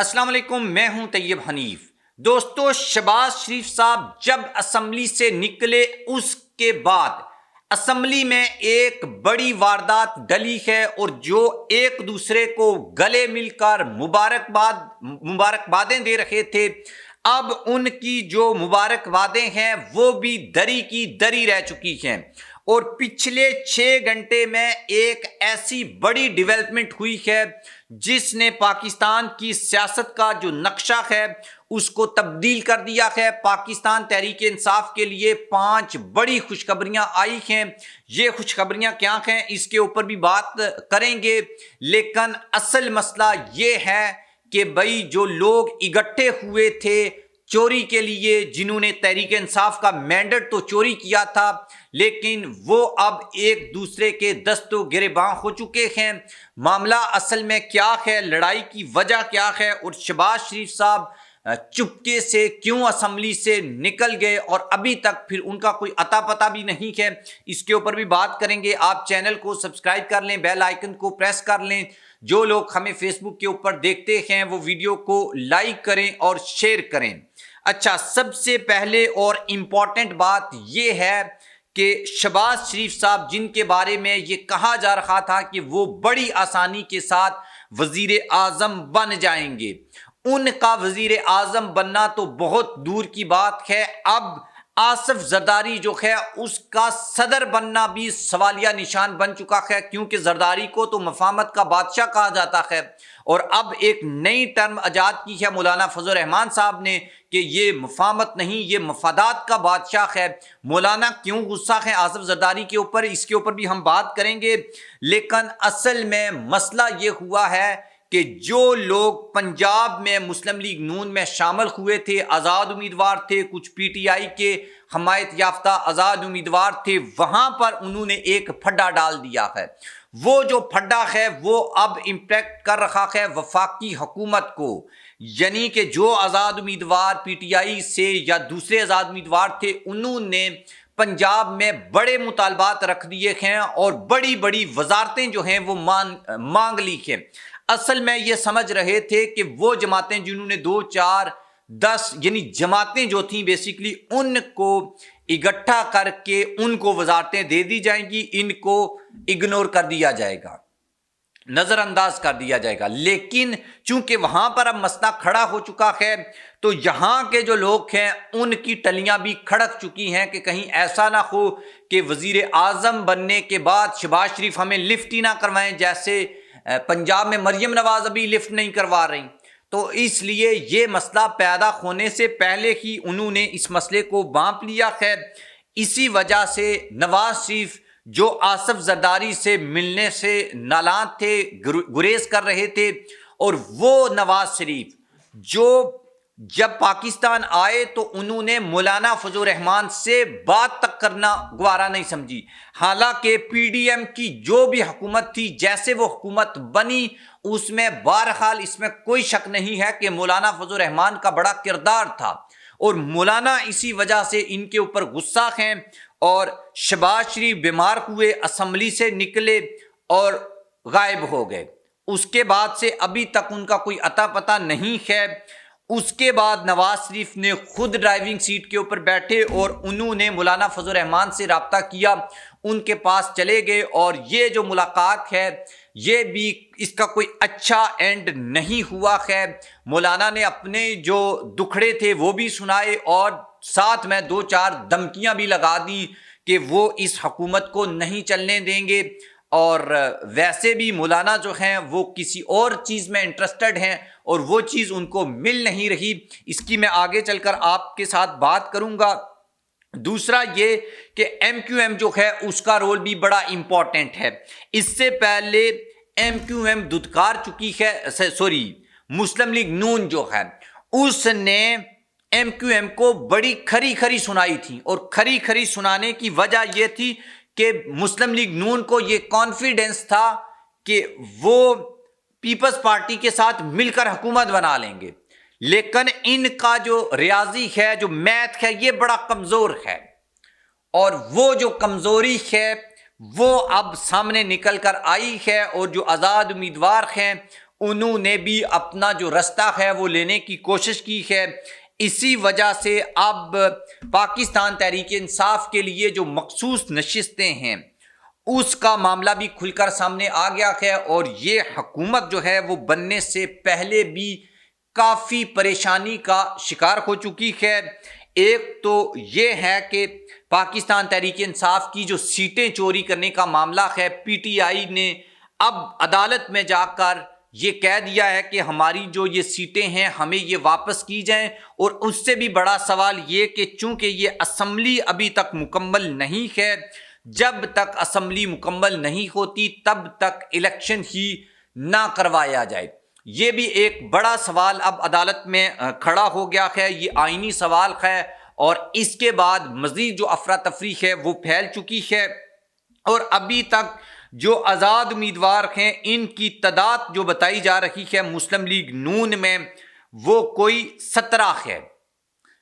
السلام علیکم، میں ہوں طیب حنیف۔ دوستو، شہباز شریف صاحب جب اسمبلی سے نکلے اس کے بعد اسمبلی میں ایک بڑی واردات ڈلی ہے، اور جو ایک دوسرے کو گلے مل کر مبارکبادیں دے رہے تھے، اب ان کی جو مبارکبادیں ہیں وہ بھی دری کی دری رہ چکی ہیں۔ اور پچھلے 6 گھنٹے میں ایک ایسی بڑی ڈیولپمنٹ ہوئی ہے جس نے پاکستان کی سیاست کا جو نقشہ ہے اس کو تبدیل کر دیا ہے۔ پاکستان تحریک انصاف کے لیے 5 بڑی خوشخبریاں آئی ہیں۔ یہ خوشخبریاں کیا ہیں اس کے اوپر بھی بات کریں گے، لیکن اصل مسئلہ یہ ہے کہ بھائی جو لوگ اکٹھے ہوئے تھے چوری کے لیے، جنہوں نے تحریک انصاف کا مینڈیٹ تو چوری کیا تھا، لیکن وہ اب ایک دوسرے کے دست و گریباں ہو چکے ہیں۔ معاملہ اصل میں کیا ہے، لڑائی کی وجہ کیا ہے، اور شہباز شریف صاحب چپکے سے کیوں اسمبلی سے نکل گئے اور ابھی تک پھر ان کا کوئی اتا پتہ بھی نہیں ہے، اس کے اوپر بھی بات کریں گے۔ آپ چینل کو سبسکرائب کر لیں، بیل آئیکن کو پریس کر لیں۔ جو لوگ ہمیں فیس بک کے اوپر دیکھتے ہیں وہ ویڈیو کو لائک کریں اور شیئر کریں۔ اچھا، سب سے پہلے اور امپورٹنٹ بات یہ ہے کہ شہباز شریف صاحب، جن کے بارے میں یہ کہا جا رہا تھا کہ وہ بڑی آسانی کے ساتھ وزیر اعظم بن جائیں گے، ان کا وزیر اعظم بننا تو بہت دور کی بات ہے۔ اب آصف زرداری جو ہے اس کا صدر بننا بھی سوالیہ نشان بن چکا ہے، کیونکہ زرداری کو تو مفاہمت کا بادشاہ کہا جاتا ہے، اور اب ایک نئی ٹرم ایجاد کی ہے مولانا فضل الرحمان صاحب نے کہ یہ مفاہمت نہیں، یہ مفادات کا بادشاہ ہے۔ مولانا کیوں غصہ ہے آصف زرداری کے اوپر، اس کے اوپر بھی ہم بات کریں گے، لیکن اصل میں مسئلہ یہ ہوا ہے کہ جو لوگ پنجاب میں مسلم لیگ نون میں شامل ہوئے تھے، آزاد امیدوار تھے، کچھ پی ٹی آئی کے حمایت یافتہ آزاد امیدوار تھے، وہاں پر انہوں نے ایک پھڈا ڈال دیا ہے۔ وہ جو پھڈا ہے وہ اب امپیکٹ کر رہا ہے وفاقی حکومت کو، یعنی کہ جو آزاد امیدوار پی ٹی آئی سے یا دوسرے آزاد امیدوار تھے، انہوں نے پنجاب میں بڑے مطالبات رکھ دیے ہیں اور بڑی بڑی وزارتیں جو ہیں وہ مانگ لی ہیں۔ اصل میں یہ سمجھ رہے تھے کہ وہ جماعتیں جنہوں نے 2 4 10 یعنی جماعتیں جو تھیں بیسیکلی ان کو اکٹھا کر کے ان کو وزارتیں دے دی جائیں گی، ان کو اگنور کر دیا جائے گا، نظر انداز کر دیا جائے گا۔ لیکن چونکہ وہاں پر اب مسئلہ کھڑا ہو چکا ہے تو یہاں کے جو لوگ ہیں ان کی ٹلیاں بھی کھڑک چکی ہیں کہ کہیں ایسا نہ ہو کہ وزیر اعظم بننے کے بعد شہباز شریف ہمیں لفٹ ہی نہ کروائیں، جیسے پنجاب میں مریم نواز ابھی لفٹ نہیں کروا رہی۔ تو اس لیے یہ مسئلہ پیدا ہونے سے پہلے ہی انہوں نے اس مسئلے کو بانپ لیا ہے۔ اسی وجہ سے نواز شریف جو آصف زرداری سے ملنے سے نالاں تھے، گریز کر رہے تھے، اور وہ نواز شریف جو جب پاکستان آئے تو انہوں نے مولانا فضل الرحمان سے بات تک کرنا گوارا نہیں سمجھی، حالانکہ پی ڈی ایم کی جو بھی حکومت تھی، جیسے وہ حکومت بنی، اس میں بہرحال اس میں کوئی شک نہیں ہے کہ مولانا فضل الرحمان کا بڑا کردار تھا، اور مولانا اسی وجہ سے ان کے اوپر غصہ ہیں، اور شہباز شریف بیمار ہوئے، اسمبلی سے نکلے اور غائب ہو گئے۔ اس کے بعد سے ابھی تک ان کا کوئی اتا پتہ نہیں ہے۔ اس کے بعد نواز شریف نے خود ڈرائیونگ سیٹ کے اوپر بیٹھے اور انہوں نے مولانا فضل الرحمان سے رابطہ کیا، ان کے پاس چلے گئے، اور یہ جو ملاقات ہے یہ بھی اس کا کوئی اچھا اینڈ نہیں ہوا ہے۔ مولانا نے اپنے جو دکھڑے تھے وہ بھی سنائے، اور ساتھ میں 2 4 دھمکیاں بھی لگا دی کہ وہ اس حکومت کو نہیں چلنے دیں گے، اور ویسے بھی مولانا جو ہیں وہ کسی اور چیز میں انٹرسٹڈ ہیں اور وہ چیز ان کو مل نہیں رہی۔ اس کی میں آگے چل کر آپ کے ساتھ بات کروں گا۔ دوسرا یہ کہ ایم کیو ایم جو ہے اس کا رول بھی بڑا امپورٹنٹ ہے۔ اس سے پہلے ایم کیو ایم دھتکار چکی ہے، مسلم لیگ نون جو ہے اس نے ایم کیو ایم کو بڑی کھری کھری سنائی تھی، اور کھری کھری سنانے کی وجہ یہ تھی کہ مسلم لیگ نون کو یہ کانفیڈنس تھا کہ وہ پیپلز پارٹی کے ساتھ مل کر حکومت بنا لیں گے، لیکن ان کا جو ریاضی ہے، جو میتھ ہے، یہ بڑا کمزور ہے، اور وہ جو کمزوری ہے وہ اب سامنے نکل کر آئی ہے، اور جو آزاد امیدوار ہیں انہوں نے بھی اپنا جو رستہ ہے وہ لینے کی کوشش کی ہے۔ اسی وجہ سے اب پاکستان تحریک انصاف کے لیے جو مخصوص نشستیں ہیں اس کا معاملہ بھی کھل کر سامنے آ گیا ہے، اور یہ حکومت جو ہے وہ بننے سے پہلے بھی کافی پریشانی کا شکار ہو چکی ہے۔ ایک تو یہ ہے کہ پاکستان تحریک انصاف کی جو سیٹیں چوری کرنے کا معاملہ ہے، پی ٹی آئی نے اب عدالت میں جا کر یہ کہہ دیا ہے کہ ہماری جو یہ سیٹیں ہیں ہمیں یہ واپس کی جائیں، اور اس سے بھی بڑا سوال یہ کہ چونکہ یہ اسمبلی ابھی تک مکمل نہیں ہے، جب تک اسمبلی مکمل نہیں ہوتی تب تک الیکشن ہی نہ کروایا جائے۔ یہ بھی ایک بڑا سوال اب عدالت میں کھڑا ہو گیا ہے، یہ آئینی سوال ہے، اور اس کے بعد مزید جو افراتفری ہے وہ پھیل چکی ہے، اور ابھی تک جو آزاد امیدوار ہیں ان کی تعداد جو بتائی جا رہی ہے مسلم لیگ نون میں وہ کوئی 17 ہے،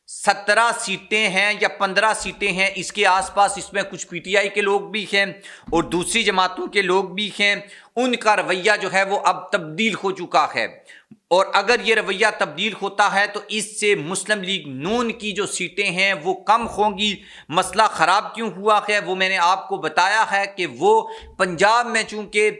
17 سیٹیں ہیں یا 15 سیٹیں ہیں اس کے آس پاس۔ اس میں کچھ پی ٹی آئی کے لوگ بھی ہیں اور دوسری جماعتوں کے لوگ بھی ہیں، ان کا رویہ جو ہے وہ اب تبدیل ہو چکا ہے، اور اگر یہ رویہ تبدیل ہوتا ہے تو اس سے مسلم لیگ نون کی جو سیٹیں ہیں وہ کم ہوں گی۔ مسئلہ خراب کیوں ہوا ہے وہ میں نے آپ کو بتایا ہے کہ وہ پنجاب میں چونکہ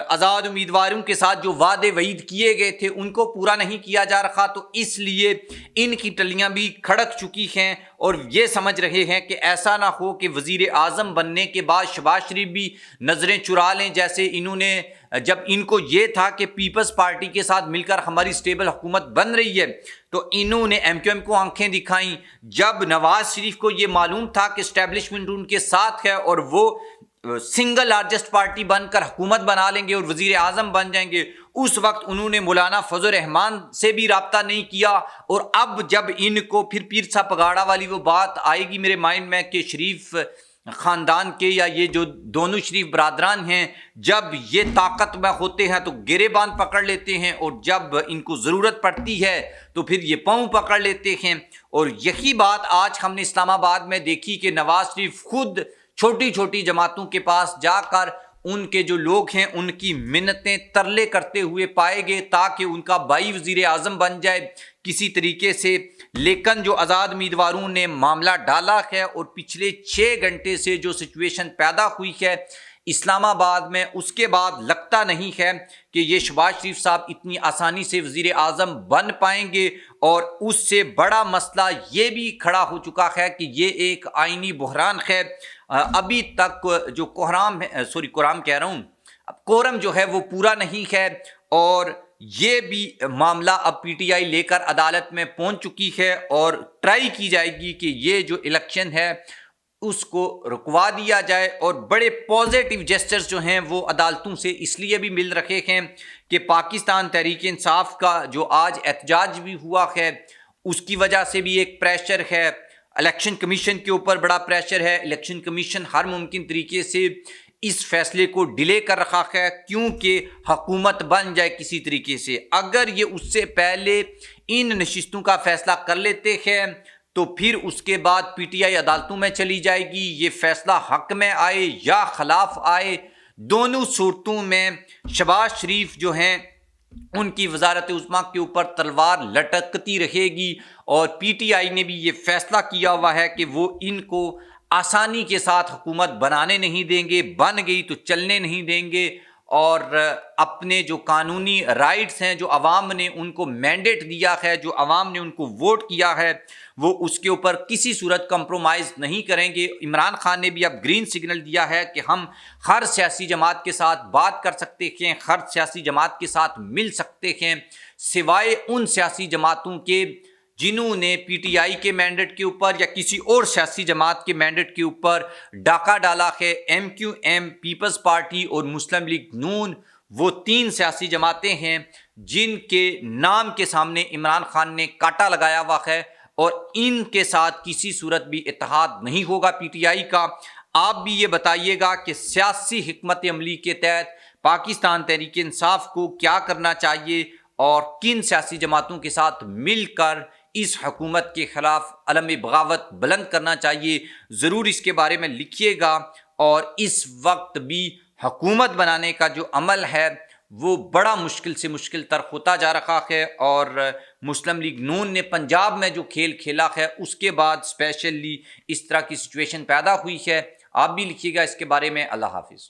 آزاد امیدواروں کے ساتھ جو وعدے وعید کیے گئے تھے ان کو پورا نہیں کیا جا رہا، تو اس لیے ان کی ٹلیاں بھی کھڑک چکی ہیں، اور یہ سمجھ رہے ہیں کہ ایسا نہ ہو کہ وزیر اعظم بننے کے بعد شہباز شریف بھی نظریں چرا لیں، جیسے انہوں نے جب ان کو یہ تھا کہ پیپلز پارٹی کے ساتھ مل کر ہماری سٹیبل حکومت بن رہی ہے تو انہوں نے ایم کیو ایم کو آنکھیں دکھائیں۔ جب نواز شریف کو یہ معلوم تھا کہ اسٹیبلشمنٹ ان کے ساتھ ہے اور وہ سنگل لارجسٹ پارٹی بن کر حکومت بنا لیں گے اور وزیر اعظم بن جائیں گے، اس وقت انہوں نے مولانا فضل الرحمان سے بھی رابطہ نہیں کیا، اور اب جب ان کو پھر پیر صاحب پگاڑا والی وہ بات آئے گی میرے مائنڈ میں کہ شریف خاندان کے یا یہ جو دونوں شریف برادران ہیں جب یہ طاقت میں ہوتے ہیں تو گرے باندھ پکڑ لیتے ہیں، اور جب ان کو ضرورت پڑتی ہے تو پھر یہ پاؤں پکڑ لیتے ہیں، اور یہی بات آج ہم نے اسلام آباد میں دیکھی کہ نواز شریف خود چھوٹی چھوٹی جماعتوں کے پاس جا کر ان کے جو لوگ ہیں ان کی منتیں ترلے کرتے ہوئے پائے گئے تاکہ ان کا بھائی وزیر اعظم بن جائے کسی طریقے سے۔ لیکن جو آزاد امیدواروں نے معاملہ ڈالا ہے اور پچھلے 6 گھنٹے سے جو سچویشن پیدا ہوئی ہے اسلام آباد میں، اس کے بعد لگتا نہیں ہے کہ یہ شہباز شریف صاحب اتنی آسانی سے وزیر اعظم بن پائیں گے، اور اس سے بڑا مسئلہ یہ بھی کھڑا ہو چکا ہے کہ یہ ایک آئینی بحران ہے۔ ابھی تک جو کورم جو ہے وہ پورا نہیں ہے، اور یہ بھی معاملہ اب پی ٹی آئی لے کر عدالت میں پہنچ چکی ہے، اور ٹرائی کی جائے گی کہ یہ جو الیکشن ہے اس کو رکوا دیا جائے، اور بڑے پازیٹیو جیسچرز جو ہیں وہ عدالتوں سے اس لیے بھی مل رہے ہیں کہ پاکستان تحریک انصاف کا جو آج احتجاج بھی ہوا ہے اس کی وجہ سے بھی ایک پریشر ہے، الیکشن کمیشن کے اوپر بڑا پریشر ہے، الیکشن کمیشن ہر ممکن طریقے سے اس فیصلے کو ڈیلے کر رکھا ہے کیونکہ حکومت بن جائے کسی طریقے سے۔ اگر یہ اس سے پہلے ان نشستوں کا فیصلہ کر لیتے ہیں تو پھر اس کے بعد پی ٹی آئی عدالتوں میں چلی جائے گی، یہ فیصلہ حق میں آئے یا خلاف آئے، دونوں صورتوں میں شہباز شریف جو ہیں ان کی وزارت عظمیٰ کے اوپر تلوار لٹکتی رہے گی، اور پی ٹی آئی نے بھی یہ فیصلہ کیا ہوا ہے کہ وہ ان کو آسانی کے ساتھ حکومت بنانے نہیں دیں گے، بن گئی تو چلنے نہیں دیں گے، اور اپنے جو قانونی رائٹس ہیں جو عوام نے ان کو مینڈیٹ دیا ہے، جو عوام نے ان کو ووٹ کیا ہے، وہ اس کے اوپر کسی صورت کمپرومائز نہیں کریں گے۔ عمران خان نے بھی اب گرین سگنل دیا ہے کہ ہم ہر سیاسی جماعت کے ساتھ بات کر سکتے ہیں، ہر سیاسی جماعت کے ساتھ مل سکتے ہیں، سوائے ان سیاسی جماعتوں کے جنہوں نے پی ٹی آئی کے مینڈیٹ کے اوپر یا کسی اور سیاسی جماعت کے مینڈیٹ کے اوپر ڈاکہ ڈالا ہے۔ M Q M, Peoples Party اور مسلم لیگ نون، وہ 3 سیاسی جماعتیں ہیں جن کے نام کے سامنے عمران خان نے کاٹا لگایا ہوا ہے، اور ان کے ساتھ کسی صورت بھی اتحاد نہیں ہوگا پی ٹی آئی کا۔ آپ بھی یہ بتائیے گا کہ سیاسی حکمت عملی کے تحت پاکستان تحریک انصاف کو کیا کرنا چاہیے اور کن سیاسی جماعتوں کے ساتھ مل کر اس حکومت کے خلاف علم بغاوت بلند کرنا چاہیے، ضرور اس کے بارے میں لکھیے گا۔ اور اس وقت بھی حکومت بنانے کا جو عمل ہے وہ بڑا مشکل سے مشکل تر ہوتا جا رہا ہے، اور مسلم لیگ نون نے پنجاب میں جو کھیل کھیلا ہے اس کے بعد اسپیشلی اس طرح کی سچویشن پیدا ہوئی ہے۔ آپ بھی لکھیے گا اس کے بارے میں۔ اللہ حافظ۔